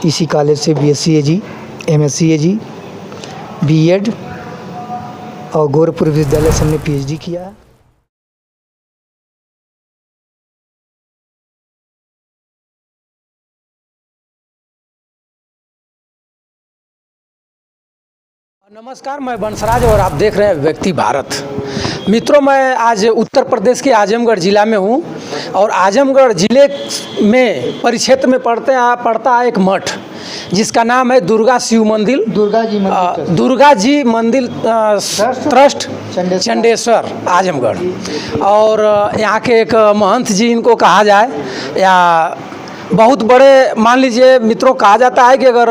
इसी कॉलेज से BSc AG, MSc AG, B.Ed और गोरखपुर विश्वविद्यालय से हमने PhD किया है। नमस्कार, मैं बंसराज और आप देख रहे हैं व्यक्ति भारत। मित्रों, मैं आज उत्तर प्रदेश के आजमगढ़ ज़िला में हूँ और आजमगढ़ ज़िले में परिक्षेत्र में पड़ता है एक मठ जिसका नाम है दुर्गा शिव मंदिर, दुर्गा जी मंदिर ट्रस्ट चंडेश्वर आजमगढ़। और यहाँ के एक महंत जी इनको कहा जाए या बहुत बड़े, मान लीजिए मित्रों, कहा जाता है कि अगर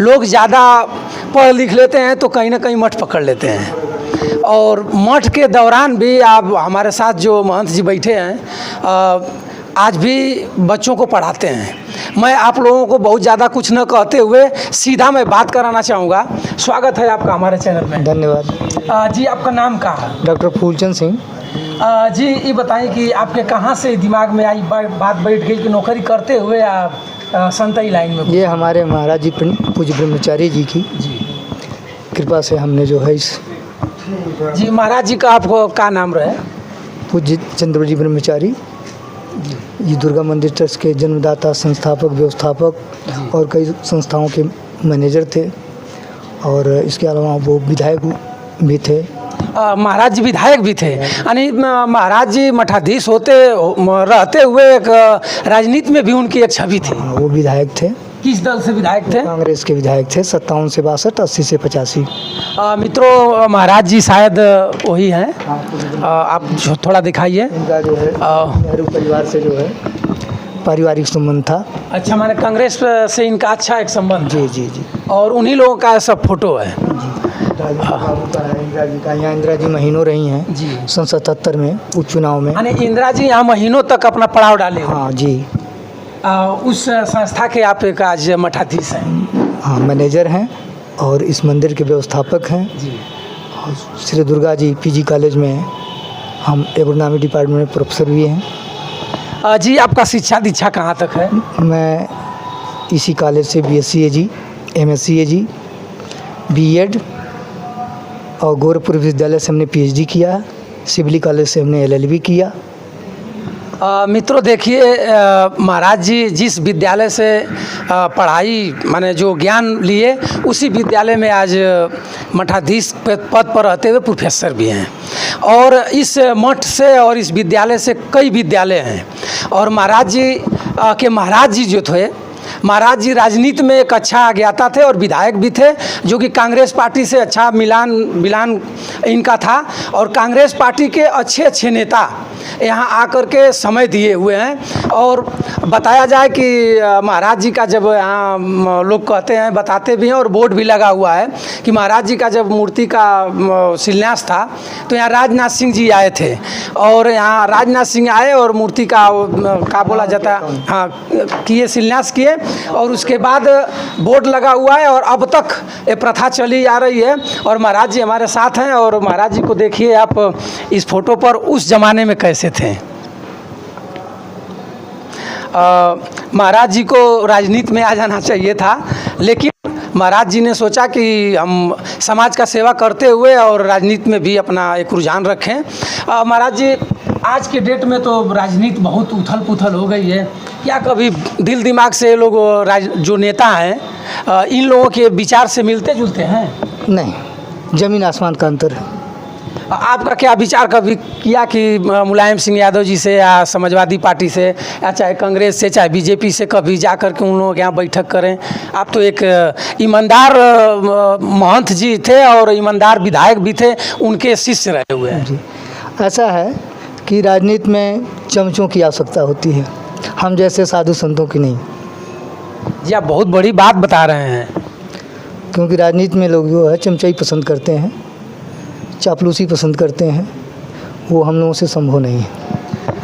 लोग ज़्यादा पढ़ लिख लेते हैं तो कहीं ना कहीं मठ पकड़ लेते हैं। और मठ के दौरान भी आप हमारे साथ जो महंत जी बैठे हैं आज भी बच्चों को पढ़ाते हैं। मैं आप लोगों को बहुत ज़्यादा कुछ न कहते हुए सीधा मैं बात कराना चाहूँगा। स्वागत है आपका हमारे चैनल में। धन्यवाद। जी, आपका नाम क्या है? डॉक्टर फूलचंद सिंह। जी, ये बताएं कि आपके कहाँ से दिमाग में आई बात बैठ गई कि नौकरी करते हुए आप संतई लाइन में? ये हमारे महाराज जी पूज्य ब्रह्मचारी जी की कृपा से हमने जो है इस जी, महाराज जी का आपको क्या नाम रहे? पूज्य चंद्रजी ब्रह्मचारी। ये दुर्गा मंदिर ट्रस्ट के जन्मदाता, संस्थापक, व्यवस्थापक और कई संस्थाओं के मैनेजर थे। और इसके अलावा वो विधायक भी थे। महाराज जी विधायक भी थे, यानी महाराज जी मठाधीश रहते हुए एक राजनीति में भी उनकी एक छवि थी। वो विधायक थे। किस दल से विधायक थे? कांग्रेस के विधायक थे। 57 से 62, 80 से 85। मित्रों, महाराज जी शायद वही हैं। आप थोड़ा दिखाइए। इनका जो है नेहरू परिवार से जो है पारिवारिक संबंध था। अच्छा, माने कांग्रेस से इनका अच्छा एक संबंध? जी जी जी। और उन्हीं लोगों का सब फोटो है। यहाँ इंदिरा जी महीनों रही हैं जी। 77 में उपचुनाव में। यानी इंदिरा जी यहाँ महीनों तक अपना पड़ाव डाले। हाँ जी। उस संस्था के आप एक आज मठाधीश हैं? हाँ, मैनेजर हैं और इस मंदिर के व्यवस्थापक हैं जी। और श्री दुर्गा जी PG कॉलेज में हम एग्रोनॉमी डिपार्टमेंट में प्रोफेसर भी हैं। जी, आपका शिक्षा दीक्षा कहाँ तक है? मैं इसी कॉलेज से BSc AG, MSc AG, B.Ed और गोरखपुर विश्वविद्यालय से हमने PhD किया है। सिवली कॉलेज से हमने LLB किया। मित्रों, देखिए, महाराज जी जिस विद्यालय से पढ़ाई माने जो ज्ञान लिए उसी विद्यालय में आज मठाधीश पद पर रहते हुए प्रोफेसर भी हैं। और इस मठ से और इस विद्यालय से कई विद्यालय हैं। और महाराज जी के महाराज जी जो थे, महाराज जी राजनीति में एक अच्छा ज्ञाता थे और विधायक भी थे, जो कि कांग्रेस पार्टी से अच्छा मिलान इनका था। और कांग्रेस पार्टी के अच्छे नेता यहाँ आकर के समय दिए हुए हैं। और बताया जाए कि महाराज जी का जब यहाँ लोग कहते हैं, बताते भी हैं और बोर्ड भी लगा हुआ है कि महाराज जी का जब मूर्ति का शिलान्यास था तो यहाँ राजनाथ सिंह जी आए थे। और यहाँ राजनाथ सिंह आए और मूर्ति का बोला जाता है, हाँ, किए, शिलान्यास किए। और उसके बाद बोर्ड लगा हुआ है और अब तक ये प्रथा चली आ रही है। और महाराज जी हमारे साथ हैं और महाराज जी को देखिए आप इस फोटो पर, उस ज़माने में कैसे थे। महाराज जी को राजनीति में आ जाना चाहिए था, लेकिन महाराज जी ने सोचा कि हम समाज का सेवा करते हुए और राजनीति में भी अपना एक रुझान रखें। महाराज जी, आज के डेट में तो राजनीति बहुत उथल पुथल हो गई है। क्या कभी दिल दिमाग से लोग जो नेता हैं इन लोगों के विचार से मिलते जुलते हैं? नहीं, ज़मीन आसमान का अंतर है। आपका क्या विचार कभी किया कि मुलायम सिंह यादव जी से या समाजवादी पार्टी से या चाहे कांग्रेस से चाहे BJP से कभी जा कर के उन लोगों के यहाँ बैठक करें? आप तो एक ईमानदार महंत जी थे और ईमानदार विधायक भी थे, उनके शिष्य रहे हुए हैं। जी, ऐसा है कि राजनीति में चमचों की आवश्यकता होती है, हम जैसे साधु संतों की नहीं। जी, आप बहुत बड़ी बात बता रहे हैं। क्योंकि राजनीति में लोग जो है चमचाई पसंद करते हैं, चापलूसी पसंद करते हैं, वो हम लोगों से संभव नहीं है।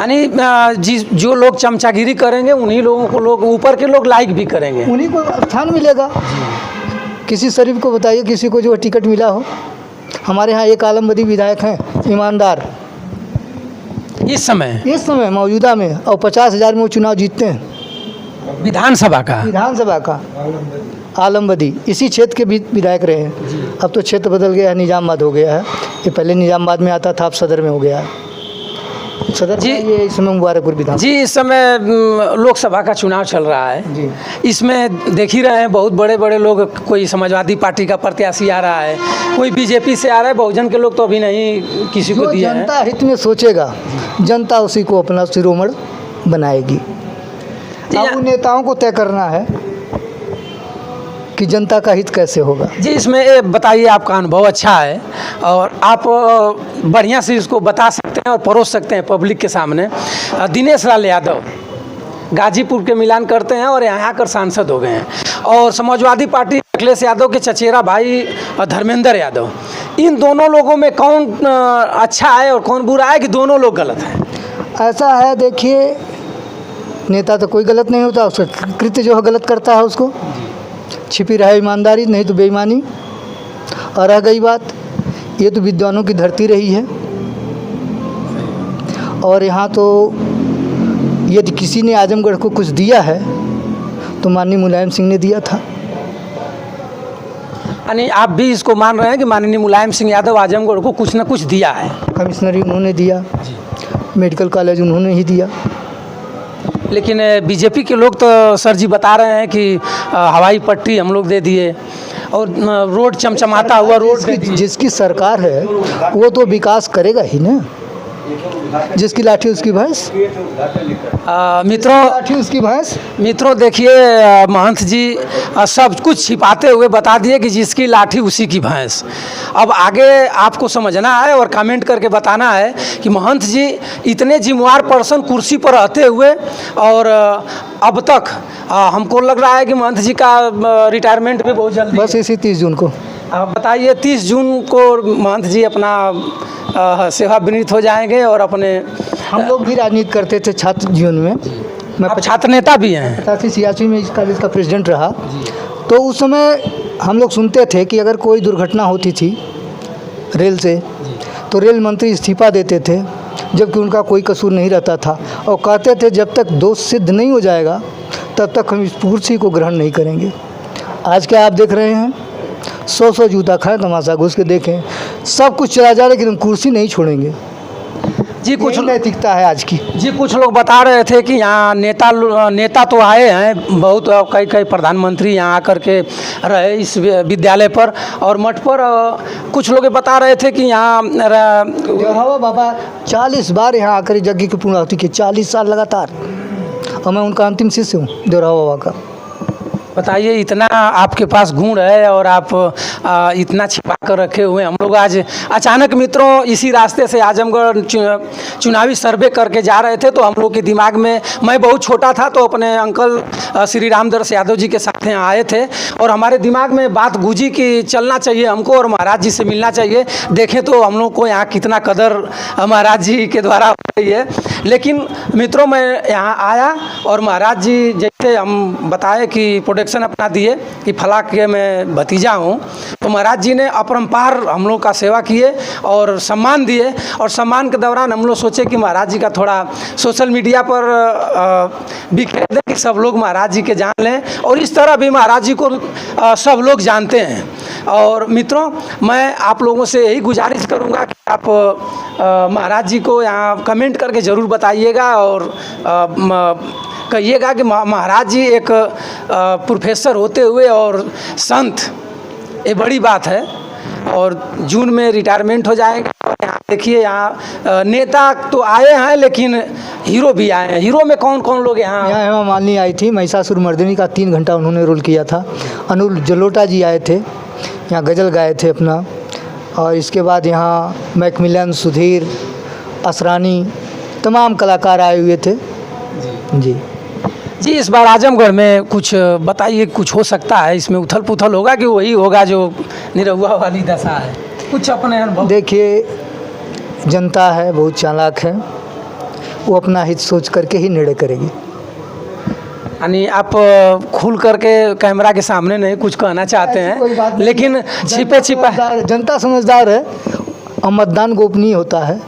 यानी जो लोग चमचागिरी करेंगे उन्हीं लोगों को लोग, ऊपर के लोग लाइक भी करेंगे, उन्हीं को स्थान मिलेगा। किसी शरीफ को बताइए, किसी को जो टिकट मिला हो। हमारे यहाँ एक आलमबदी विधायक हैं, ईमानदार, इस समय मौजूदा में, और 50,000 में वो चुनाव जीतते हैं। विधानसभा का? विधानसभा का आलमबदी, इसी क्षेत्र के भी विधायक रहे हैं। अब तो क्षेत्र बदल गया है, निजामाबाद हो गया है। ये पहले निजामाबाद में आता था, अब सदर में हो गया है। सदर जी। में ये इस समय मुबारकपुर विधान। जी, इस समय लोकसभा का चुनाव चल रहा है जी। इसमें देख ही रहे हैं बहुत बड़े बड़े लोग, कोई समाजवादी पार्टी का प्रत्याशी आ रहा है, कोई बीजेपी से आ रहा है। बहुजन के लोग तो अभी नहीं किसी को जो दिया है। जनता हित में सोचेगा, जनता उसी को अपना शिरोमणि बनाएगी। अब उन नेताओं को तय करना है कि जनता का हित कैसे होगा। जी, इसमें ये बताइए, आपका अनुभव अच्छा है और आप बढ़िया से इसको बता सकते हैं और परोस सकते हैं पब्लिक के सामने। दिनेश लाल यादव गाजीपुर के मिलान करते हैं और यहाँ आकर सांसद हो गए हैं, और समाजवादी पार्टी अखिलेश यादव के चचेरा भाई धर्मेंद्र यादव, इन दोनों लोगों में कौन अच्छा है और कौन बुरा है, कि दोनों लोग गलत हैं? ऐसा है, देखिए, नेता तो कोई गलत नहीं होता, उसका कृत्य जो है गलत करता है, उसको छिपी रहे ईमानदारी, नहीं तो बेईमानी। और रह गई बात, ये तो विद्वानों की धरती रही है, और यहाँ तो यदि किसी ने आजमगढ़ को कुछ दिया है तो माननीय मुलायम सिंह ने दिया था। यानी आप भी इसको मान रहे हैं कि माननीय मुलायम सिंह यादव आजमगढ़ को कुछ न कुछ दिया है? कमिश्नरी उन्होंने दिया, मेडिकल कॉलेज उन्होंने ही दिया। लेकिन बीजेपी के लोग तो सर जी बता रहे हैं कि हवाई पट्टी हम लोग दे दिए और रोड चमचमाता हुआ रोड दे दिए। जिसकी सरकार है वो तो विकास करेगा ही ना, जिसकी लाठी उसकी भैंस। मित्रों लाठी उसकी भैंस। मित्रों देखिए, महंत जी सब कुछ छिपाते हुए बता दिए कि जिसकी लाठी उसी की भैंस। अब आगे आपको समझना है और कमेंट करके बताना है कि महंत जी इतने जिम्मेवार पर्सन कुर्सी पर रहते हुए, और अब तक हमको लग रहा है कि महंत जी का रिटायरमेंट भी बहुत जल्दी बस इसी 30 जून को। बताइए, 30 जून को महंत जी अपना सेवानिवृत्त हो जाएंगे और अपने। हम लोग भी राजनीति करते थे छात्र जीवन में। मैं आप छात्र नेता भी हैं? 85-86 में इस कॉलेज का प्रेसिडेंट रहा। तो उस समय हम लोग सुनते थे कि अगर कोई दुर्घटना होती थी रेल से, तो रेल मंत्री इस्तीफा देते थे, जबकि उनका कोई कसूर नहीं रहता था, और कहते थे जब तक दोष सिद्ध नहीं हो जाएगा तब तक हम इस कुर्सी को ग्रहण नहीं करेंगे। आज क्या आप देख रहे हैं, 100 जूता खाएं, तमाशा घुस के देखें, सब कुछ चला जाए, लेकिन हम कुर्सी नहीं छोड़ेंगे। जी, कुछ नैतिकता है आज की। जी, कुछ लोग बता रहे थे कि यहाँ नेता तो आए हैं बहुत, कई प्रधानमंत्री यहाँ आकर के रहे इस विद्यालय पर और मठ पर। कुछ लोग बता रहे थे कि यहाँ देवरावा बाबा 40 बार यहाँ आकर यज्ञ की पूर्णाहुति की, 40 साल लगातार, और मैं उनका अंतिम शिष्य हूँ देवरावा बाबा का। बताइए, इतना आपके पास गुण है और आप इतना छिपा कर रखे हुए। हम लोग आज अचानक मित्रों इसी रास्ते से आजमगढ़ चुनावी सर्वे करके जा रहे थे, तो हम लोग के दिमाग में, मैं बहुत छोटा था तो अपने अंकल श्री रामदास यादव जी के साथ यहाँ आए थे, और हमारे दिमाग में बात गूंजी कि चलना चाहिए हमको और महाराज जी से मिलना चाहिए। देखें तो हम लोग को यहाँ कितना कदर महाराज जी के द्वारा हो रही है। लेकिन मित्रों, मैं यहाँ आया और महाराज जी जैसे हम बताए कि प्रोटेक्शन अपना दिए कि फला के मैं भतीजा हूँ, तो महाराज जी ने अपरंपार हम लोग का सेवा किए और सम्मान दिए। और सम्मान के दौरान हम लोग सोचे कि महाराज जी का थोड़ा सोशल मीडिया पर बिखेर दें कि सब लोग महाराज जी के जान लें, और इस तरह भी महाराज जी को सब लोग जानते हैं। और मित्रों, मैं आप लोगों से यही गुजारिश करूंगा कि आप महाराज जी को यहाँ कमेंट करके ज़रूर बताइएगा और कहिएगा कि महाराज जी एक प्रोफेसर होते हुए और संत, ये बड़ी बात है, और जून में रिटायरमेंट हो जाएंगे। और यहाँ देखिए, यहाँ नेता तो आए हैं लेकिन हीरो भी आए हैं। हीरो में कौन कौन लोग यहाँ? हेमा मालिनी आई थी, महिषासुरमर्दिनी का 3 घंटा उन्होंने रोल किया था। अनुल जलोटा जी आए थे, यहाँ गज़ल गाए थे अपना। और इसके बाद यहाँ मैकमिलन, सुधीर, असरानी, तमाम कलाकार आए हुए थे। जी जी, इस बार आजमगढ़ में कुछ बताइए, कुछ हो सकता है इसमें उथल पुथल होगा कि वही होगा जो निरहुआ वाली दशा है? कुछ अपने अनुभव। देखिए, जनता है बहुत चालाक है, वो अपना हित सोच करके ही निर्णय करेगी। यानी आप खुल करके कैमरा के सामने नहीं कुछ कहना चाहते हैं, लेकिन छिपे छिपा। जनता समझदार है और मतदान गोपनीय होता है,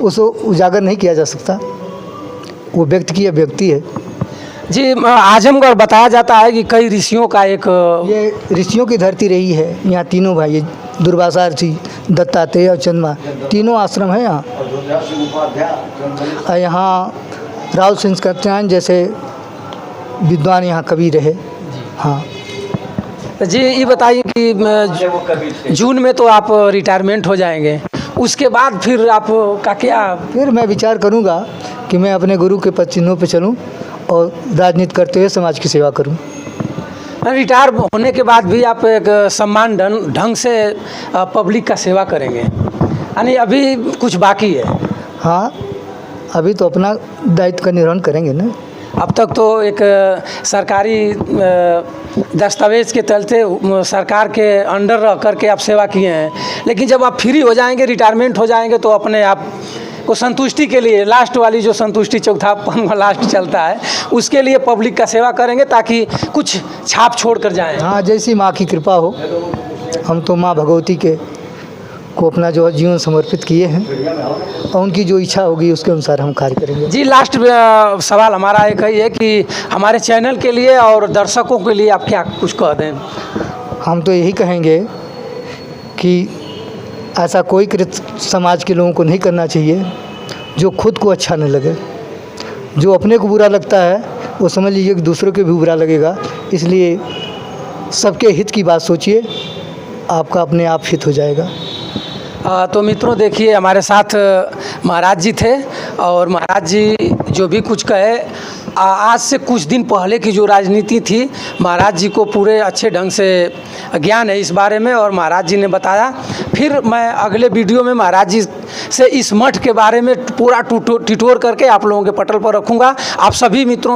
उसको उजागर नहीं किया जा सकता, वो व्यक्ति की व्यक्ति है। जी आजमगढ़ बताया जाता है कि कई ऋषियों का एक ये ऋषियों की धरती रही है। यहाँ तीनों भाई दुर्वासा ऋषि, दत्तात्रेय और चंद्रमा, तीनों आश्रम है यहाँ। और यहाँ राहुल सिंह जैसे विद्वान यहाँ कवि रहे। हाँ जी ये बताइए कि जून में तो आप रिटायरमेंट हो जाएंगे, उसके बाद फिर आपका क्या? फिर मैं विचार करूँगा कि मैं अपने गुरु के पद चिन्हों पर चलूँ और राजनीति करते हुए समाज की सेवा करूँ। रिटायर होने के बाद भी आप एक सम्मान ढंग से पब्लिक का सेवा करेंगे, यानी अभी कुछ बाकी है? हाँ, अभी तो अपना दायित्व का निर्वहन करेंगे ना। अब तक तो एक सरकारी दस्तावेज के चलते सरकार के अंडर रह करके आप सेवा किए हैं, लेकिन जब आप फ्री हो जाएंगे, रिटायरमेंट हो जाएंगे, तो अपने आप को संतुष्टि के लिए लास्ट वाली जो संतुष्टि चौथापन लास्ट चलता है, उसके लिए पब्लिक का सेवा करेंगे ताकि कुछ छाप छोड़ कर जाएँ। हाँ, जैसी माँ की कृपा हो। हम तो माँ भगवती के को अपना जो जीवन समर्पित किए हैं और उनकी जो इच्छा होगी उसके अनुसार हम कार्य करेंगे। जी लास्ट सवाल हमारा एक ही है कि हमारे चैनल के लिए और दर्शकों के लिए आप क्या कुछ कह दें? हम तो यही कहेंगे कि ऐसा कोई कृत्य समाज के लोगों को नहीं करना चाहिए जो खुद को अच्छा न लगे। जो अपने को बुरा लगता है वो समझ लीजिए कि दूसरों को भी बुरा लगेगा। इसलिए सबके हित की बात सोचिए, आपका अपने आप हित हो जाएगा। तो मित्रों देखिए हमारे साथ महाराज जी थे और महाराज जी जो भी कुछ कहे, आज से कुछ दिन पहले की जो राजनीति थी, महाराज जी को पूरे अच्छे ढंग से ज्ञान है इस बारे में और महाराज जी ने बताया। फिर मैं अगले वीडियो में महाराज जी से इस मठ के बारे में पूरा टिटोर करके आप लोगों के पटल पर रखूँगा। आप सभी मित्रों से